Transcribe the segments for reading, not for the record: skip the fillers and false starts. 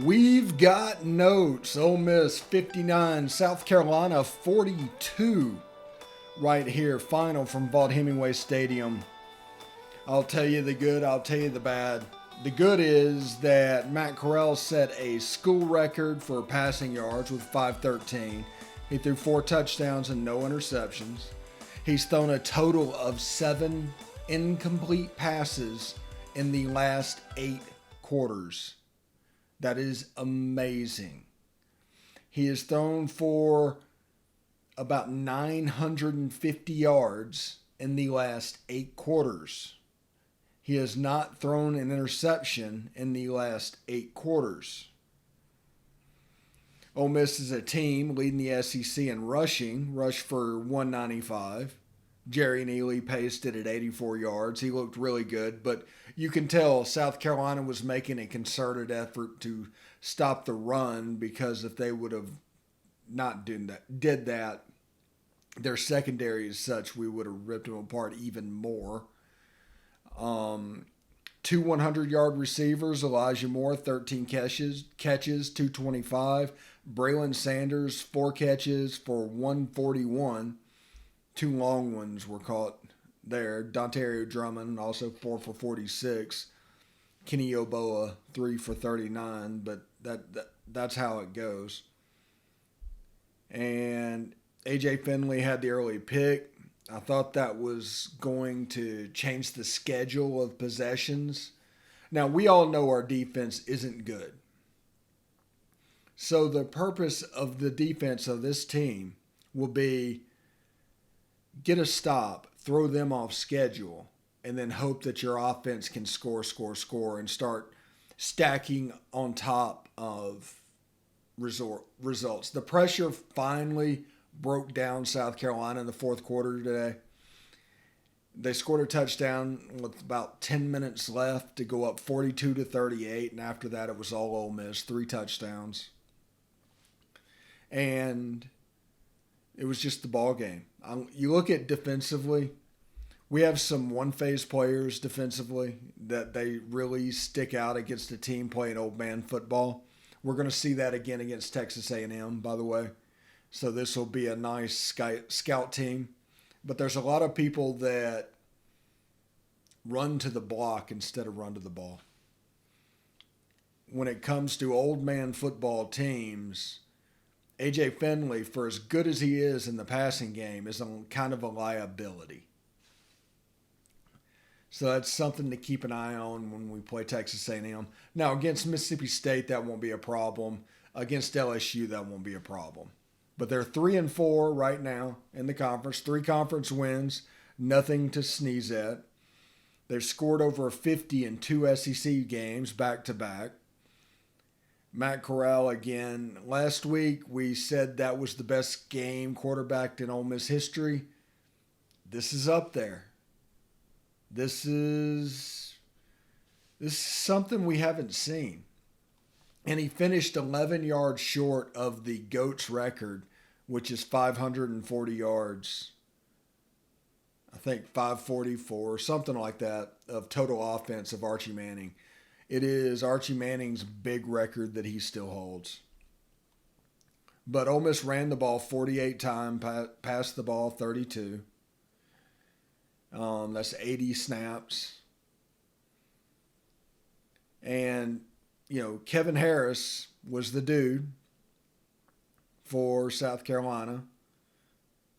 We've got notes. Ole Miss 59, South Carolina 42. Right here, final from Vaught Hemingway Stadium. I'll tell you the good, I'll tell you the bad. The good is that Matt Corral set a school record for passing yards with 513. He threw 4 touchdowns and no interceptions. He's thrown a total of 7 incomplete passes in the last 8 quarters. That is amazing. He has thrown for about 950 yards in the last 8 quarters. He has not thrown an interception in the last 8 quarters. Ole Miss is a team leading the SEC in rushing, rushed for 195. Jerry Neely paced it at 84 yards. He looked really good, but you can tell South Carolina was making a concerted effort to stop the run because if they would have not did that, their secondary is such we would have ripped them apart even more. 2 100-yard receivers, Elijah Moore, 13 catches, 225. Braylon Sanders, 4 catches for 141. 2 long ones were caught there. Dontario Drummond, also 4 for 46. Kenny Oboa, 3 for 39, but that's how it goes. And A.J. Finley had the early pick. I thought that was going to change the schedule of possessions. Now, we all know our defense isn't good. So the purpose of the defense of this team will be get a stop, throw them off schedule, and then hope that your offense can score, and start stacking on top of results. The pressure finally broke down South Carolina in the fourth quarter today. They scored a touchdown with about 10 minutes left to go up 42-38, and after that it was all Ole Miss, 3 touchdowns. And it was just the ball game. You look at defensively, we have some one-phase players defensively that they really stick out against a team playing old man football. We're going to see that again against Texas A&M, by the way. So this will be a nice scout team. But there's a lot of people that run to the block instead of run to the ball. When it comes to old man football teams, A.J. Finley, for as good as he is in the passing game, is kind of a liability. So that's something to keep an eye on when we play Texas A&M. Now, against Mississippi State, that won't be a problem. Against LSU, that won't be a problem. But they're 3-4 right now in the conference. 3 conference wins, nothing to sneeze at. They've scored over 50 in 2 SEC games back to back. Matt Corral again. Last week we said that was the best game quarterbacked in Ole Miss history. This is up there. This is something we haven't seen. And he finished 11 yards short of the GOAT's record, which is 540 yards. I think 544, something like that, of total offense of Archie Manning. It is Archie Manning's big record that he still holds. But Ole Miss ran the ball 48 times, passed the ball 32. That's 80 snaps. And, Kevin Harris was the dude for South Carolina.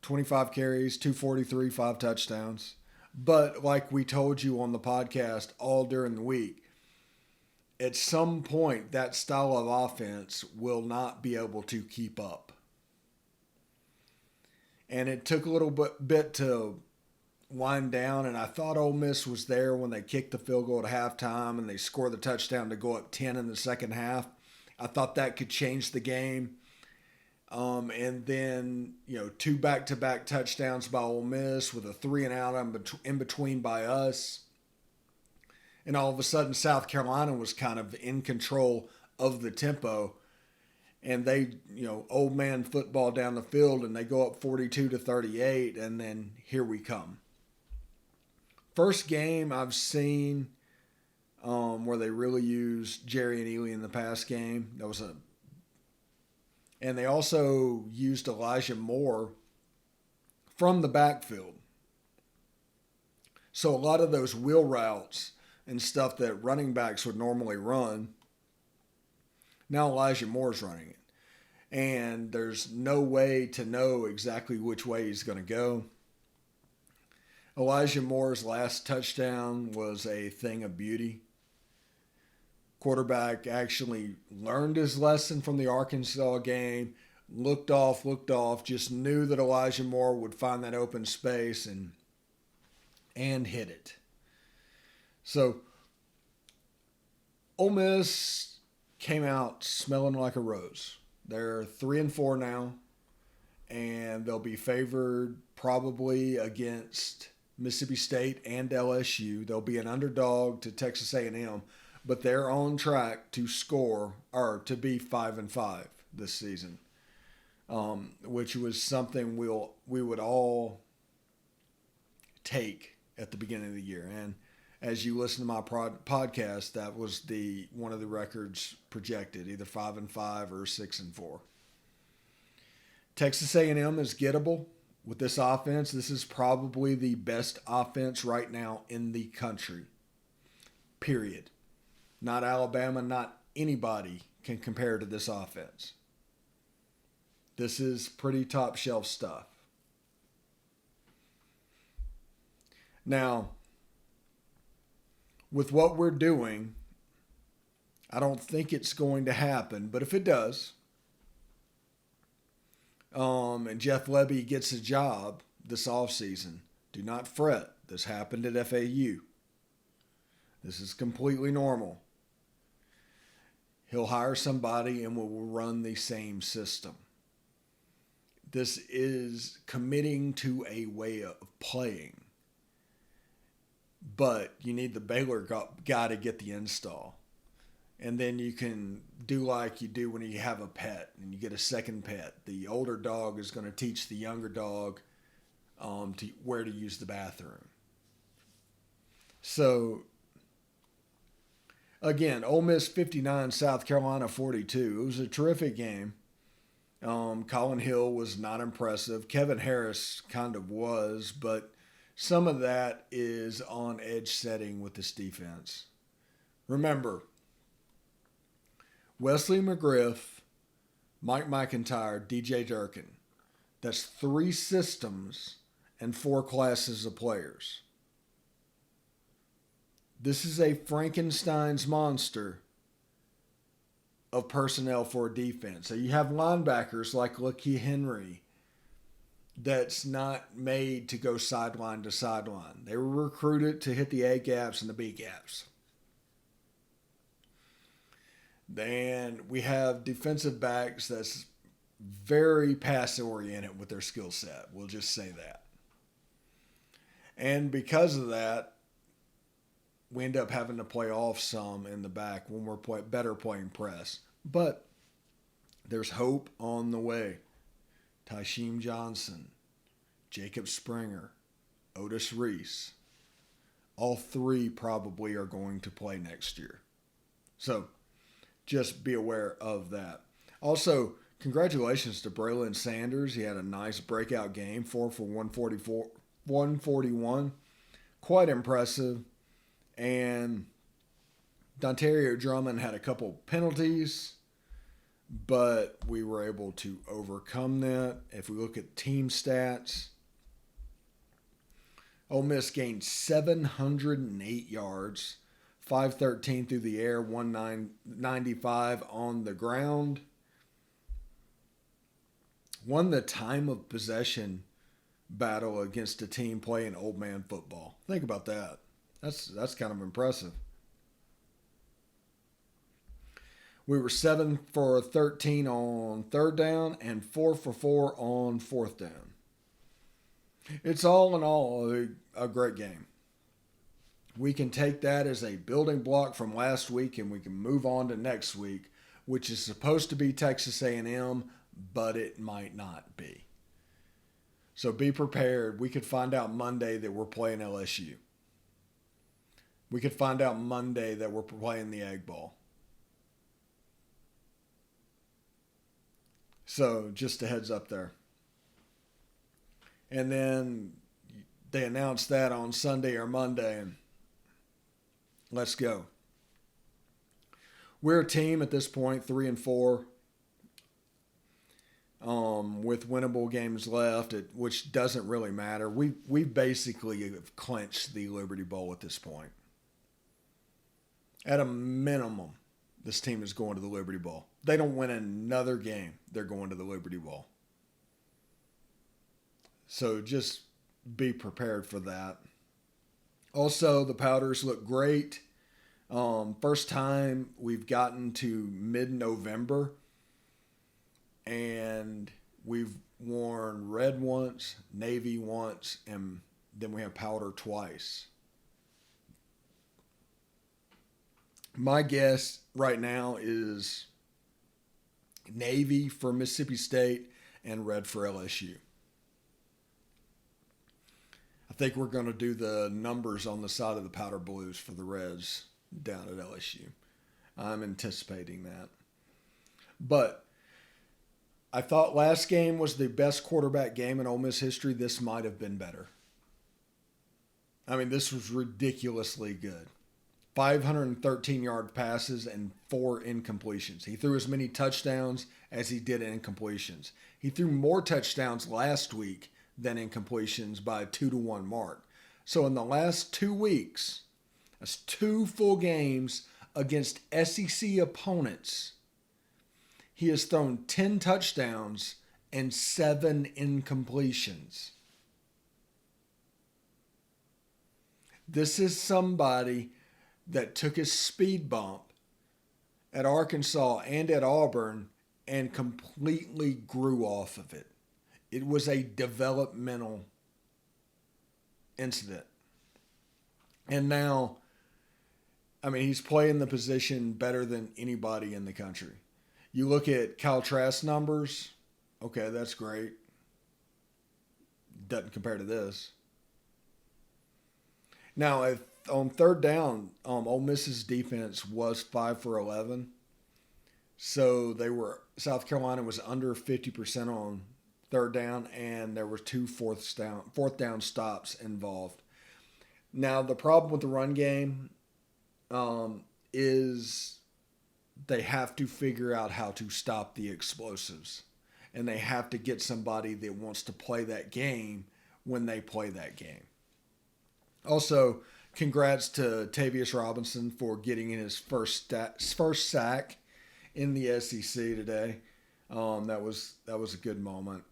25 carries, 243, 5 touchdowns. But like we told you on the podcast all during the week, at some point that style of offense will not be able to keep up. And it took a little bit to wind down, and I thought Ole Miss was there when they kicked the field goal at halftime and they scored the touchdown to go up 10 in the second half. I thought that could change the game. And then, 2 back-to-back touchdowns by Ole Miss with a 3-and-out in between by us. And all of a sudden, South Carolina was kind of in control of the tempo. And they, old man football down the field, and they go up 42-38, and then here we come. First game I've seen where they really used Jerry and Ely in the pass game. And they also used Elijah Moore from the backfield. So a lot of those wheel routes and stuff that running backs would normally run, now Elijah Moore's running it. And there's no way to know exactly which way he's going to go. Elijah Moore's last touchdown was a thing of beauty. Quarterback actually learned his lesson from the Arkansas game, looked off, just knew that Elijah Moore would find that open space and hit it. So Ole Miss came out smelling like a rose. They're 3-4 now, and they'll be favored probably against Mississippi State and LSU. They'll be an underdog to Texas A&M, but they're on track to score or to be 5-5 this season, which was something we would all take at the beginning of the year. And as you listen to my podcast, that was one of the records projected, either 5-5 or 6-4. Texas A&M is gettable with this offense. This is probably the best offense right now in the country. Period. Not Alabama, not anybody can compare to this offense. This is pretty top shelf stuff. Now, with what we're doing, I don't think it's going to happen, but if it does, and Jeff Lebby gets a job this offseason, do not fret. This happened at FAU. This is completely normal. He'll hire somebody and will run the same system. This is committing to a way of playing. But you need the Baylor guy to get the install. And then you can do like you do when you have a pet and you get a second pet. The older dog is going to teach the younger dog where to use the bathroom. So, again, Ole Miss 59, South Carolina 42. It was a terrific game. Colin Hill was not impressive. Kevin Harris kind of was, but some of that is on edge setting with this defense. Remember, Wesley McGriff, Mike McIntyre, DJ Durkin. That's 3 systems and 4 classes of players. This is a Frankenstein's monster of personnel for a defense. So you have linebackers like Lakeith Henry that's not made to go sideline to sideline. They were recruited to hit the A gaps and the B gaps. Then we have defensive backs that's very pass-oriented with their skill set. We'll just say that. And because of that, we end up having to play off some in the back when we're better playing press. But there's hope on the way. Tysheem Johnson, Jacob Springer, Otis Reese. All 3 probably are going to play next year. So just be aware of that. Also, congratulations to Braylon Sanders. He had a nice breakout game, 4 for 141. Quite impressive. And Dontario Drummond had a couple penalties, but we were able to overcome that. If we look at team stats, Ole Miss gained 708 yards, 513 through the air, 195 on the ground. Won the time of possession battle against a team playing old man football. Think about that. That's kind of impressive. We were 7 for 13 on 3rd down and 4 for 4 on 4th down. It's all in all a great game. We can take that as a building block from last week and we can move on to next week, which is supposed to be Texas A&M, but it might not be. So be prepared. We could find out Monday that we're playing LSU. We could find out Monday that we're playing the Egg Bowl. So just a heads up there. And then they announced that on Sunday or Monday, and let's go. We're a team at this point, 3-4, with winnable games left, which doesn't really matter. We basically have clinched the Liberty Bowl at this point. At a minimum, this team is going to the Liberty Bowl. They don't win another game, they're going to the Liberty Bowl. So just be prepared for that. Also, the Powders look great. First time we've gotten to mid-November, and we've worn red once, navy once, and then we have powder twice. My guess right now is navy for Mississippi State and red for LSU. I think we're going to do the numbers on the side of the powder blues for the Reds down at LSU. I'm anticipating that. But I thought last game was the best quarterback game in Ole Miss history. This might have been better. I mean, this was ridiculously good. 513-yard passes and 4 incompletions. He threw as many touchdowns as he did incompletions. He threw more touchdowns last week than incompletions by a 2-to-1 mark. So in the last 2 weeks, that's 2 full games against SEC opponents, he has thrown 10 touchdowns and 7 incompletions. This is somebody that took his speed bump at Arkansas and at Auburn and completely grew off of it. It was a developmental incident. And now, I mean, he's playing the position better than anybody in the country. You look at Kyle Trask's numbers, okay, that's great. Doesn't compare to this. Now, if on third down, Ole Miss's defense was 5 for 11. So South Carolina was under 50% on third down, and there were 2 fourth down stops involved. Now, the problem with the run game is they have to figure out how to stop the explosives. And they have to get somebody that wants to play that game when they play that game. Also, congrats to Tavius Robinson for getting in his first sack in the SEC today. That was a good moment.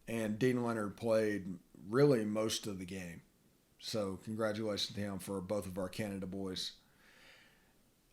And Dean Leonard played really most of the game. So congratulations to him for both of our Canada boys.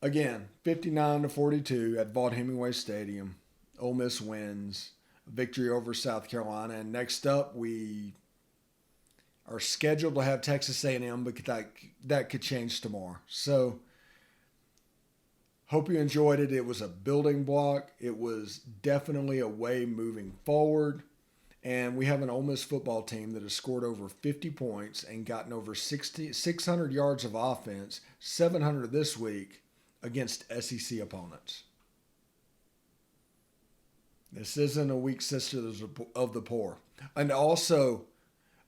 Again, 59-42 at Vaught Hemingway Stadium. Ole Miss wins. Victory over South Carolina. And next up, we are scheduled to have Texas A&M, but that could change tomorrow. So hope you enjoyed it. It was a building block. It was definitely a way moving forward. And we have an Ole Miss football team that has scored over 50 points and gotten over 600 yards of offense, 700 this week, against SEC opponents. This isn't a weak sister of the poor. And also,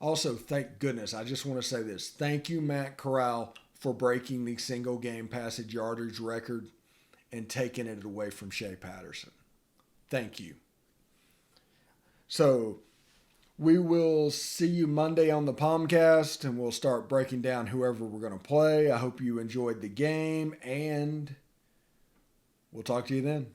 thank goodness, I just want to say this. Thank you, Matt Corral, for breaking the single game passage yardage record and taking it away from Shea Patterson. Thank you. So we will see you Monday on the Palmcast, and we'll start breaking down whoever we're going to play. I hope you enjoyed the game, and we'll talk to you then.